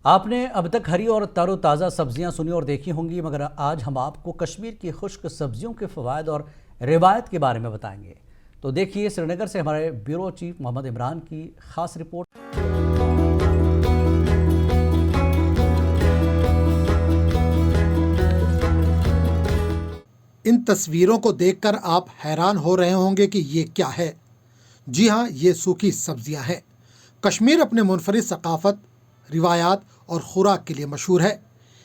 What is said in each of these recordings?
आपने अब तक हरी और तरोताज़ा सब्जियां सुनी और देखी होंगी, मगर आज हम आपको कश्मीर की खुश्क सब्जियों के फ़वाइद और रिवायत के बारे में बताएंगे। तो देखिए श्रीनगर से हमारे ब्यूरो चीफ मोहम्मद इमरान की खास रिपोर्ट। इन तस्वीरों को देखकर आप हैरान हो रहे होंगे कि ये क्या है। जी हाँ, ये सूखी सब्जियां हैं। कश्मीर अपने मुनफरिद सकाफत, रिवायात और खुराक के लिए मशहूर है।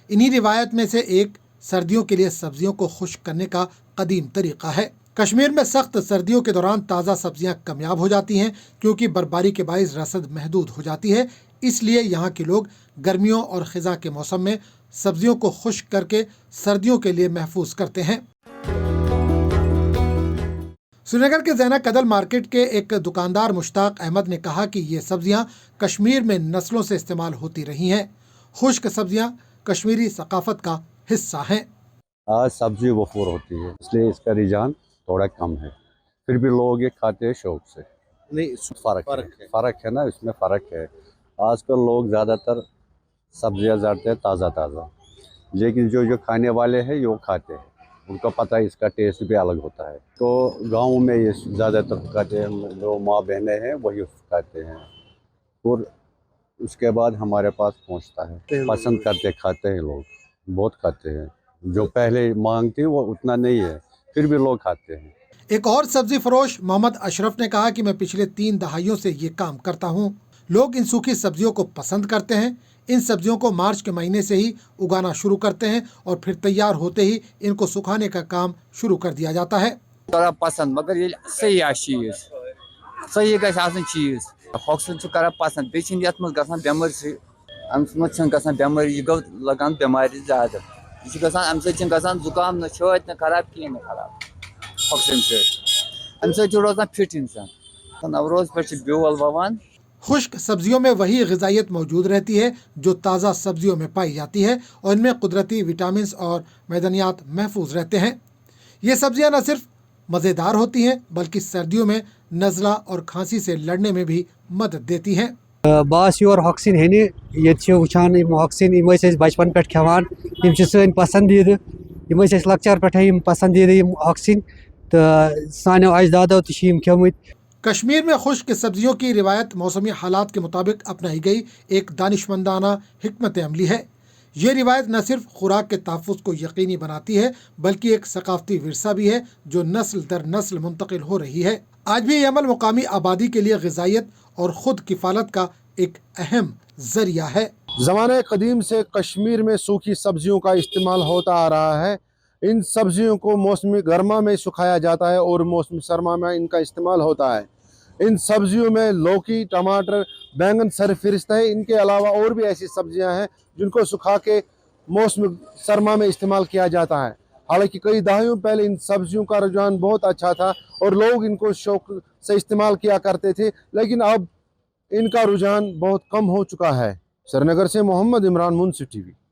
इन्हीं रिवायत में से एक सर्दियों के लिए सब्जियों को खुश्क करने का कदीम तरीका है। कश्मीर में सख्त सर्दियों के दौरान ताज़ा सब्जियां कमयाब हो जाती हैं, क्योंकि बर्फबारी के बाइस रसद महदूद हो जाती है। इसलिए यहाँ के लोग गर्मियों और खिज़ा के मौसम में सब्जियों को खुश्क करके सर्दियों के लिए महफूज करते हैं। श्रीनगर के ज़ैना कदल मार्केट के एक दुकानदार मुश्ताक अहमद ने कहा कि ये सब्जियां कश्मीर में नस्लों से इस्तेमाल होती रही हैं। खुश्क सब्जियां कश्मीरी सकाफत का हिस्सा हैं। आज सब्जी वफूर होती है, इसलिए इसका रुझान थोड़ा कम है। फिर भी लोग ये खाते हैं शौक से। नहीं, फ़र्क है ना, इसमें फ़र्क है। आजकल लोग ज़्यादातर सब्जियां ज़्यादा हैं ताज़ा, लेकिन जो खाने वाले हैं वो खाते हैं। उनको पता है इसका टेस्ट भी अलग होता है। तो गाँव में ये ज़्यादातर खाते हैं, जो माँ बहनें हैं वही खाते हैं, और उसके बाद हमारे पास पहुँचता है। पसंद करते खाते हैं लोग, बहुत खाते हैं। जो पहले मांग थी वो उतना नहीं है, फिर भी लोग खाते हैं। एक और सब्जी फरोश मोहम्मद अशरफ ने कहा कि मैं पिछले 3 दहाइयों से ये काम करता हूँ। लोग इन सूखी सब्जियों को पसंद करते हैं। इन सब्जियों को मार्च के महीने से ही उगाना शुरू करते हैं और फिर तैयार होते ही इनको सुखाने का काम शुरू कर दिया जाता है। पसंद मगर ये सही चीज सही चीज हॉक्सन पसंद बेमार से बेमार यह गो लगान बेमार ज्यादा यह जुकाम न छत न खराब कहीं न खराब हॉक्सन से रोजान फिट इंसान नवरोज पे ब्योल ववान। खुश्क सब्जियों में वही ग़िज़ाइयत मौजूद रहती है जो ताज़ा सब्जियों में पाई जाती है, और इनमें कुदरती विटामिन और मैदनियात महफूज रहते हैं। ये सब्जियां न सिर्फ मज़ेदार होती हैं, बल्कि सर्दियों में नज़ला और खांसी से लड़ने में भी मदद देती हैं। बास योर हॉक्सिन हेने ये वुचान हॉक्सिन बचपन पे खेवान सन पसंदीद लक्चर पे पसंदीद हॉक्सिन तो सानो अजदादो तो खेमुत। कश्मीर में खुश्क सब्जियों की रिवायत मौसमी हालात के मुताबिक अपनाई गई एक दानिशमंदाना हिकमत अमली है। ये रिवायत न सिर्फ खुराक के तहफ़्फ़ुज़ को यकीनी बनाती है, बल्कि एक सकाफ़ती विरसा भी है जो नस्ल दर नस्ल मुंतकिल हो रही है। आज भी ये अमल मुकामी आबादी के लिए ग़िज़ाइयत और ख़ुद किफ़ालत का एक अहम ज़रिया है। ज़माने क़दीम से कश्मीर में सूखी सब्जियों का इस्तेमाल होता आ रहा है। इन सब्जियों को मौसमी गर्मा में सुखाया जाता है और मौसमी सरमा में इनका इस्तेमाल होता है। इन सब्जियों में लौकी, टमाटर, बैंगन सरफहरिस्त है। इनके अलावा और भी ऐसी सब्जियां हैं जिनको सुखा के मौसम सरमा में इस्तेमाल किया जाता है। हालांकि कई दहाइयों पहले इन सब्जियों का रुझान बहुत अच्छा था और लोग इनको शौक से इस्तेमाल किया करते थे, लेकिन अब इनका रुझान बहुत कम हो चुका है। श्रीनगर से मोहम्मद इमरान, मुंसिफ टीवी।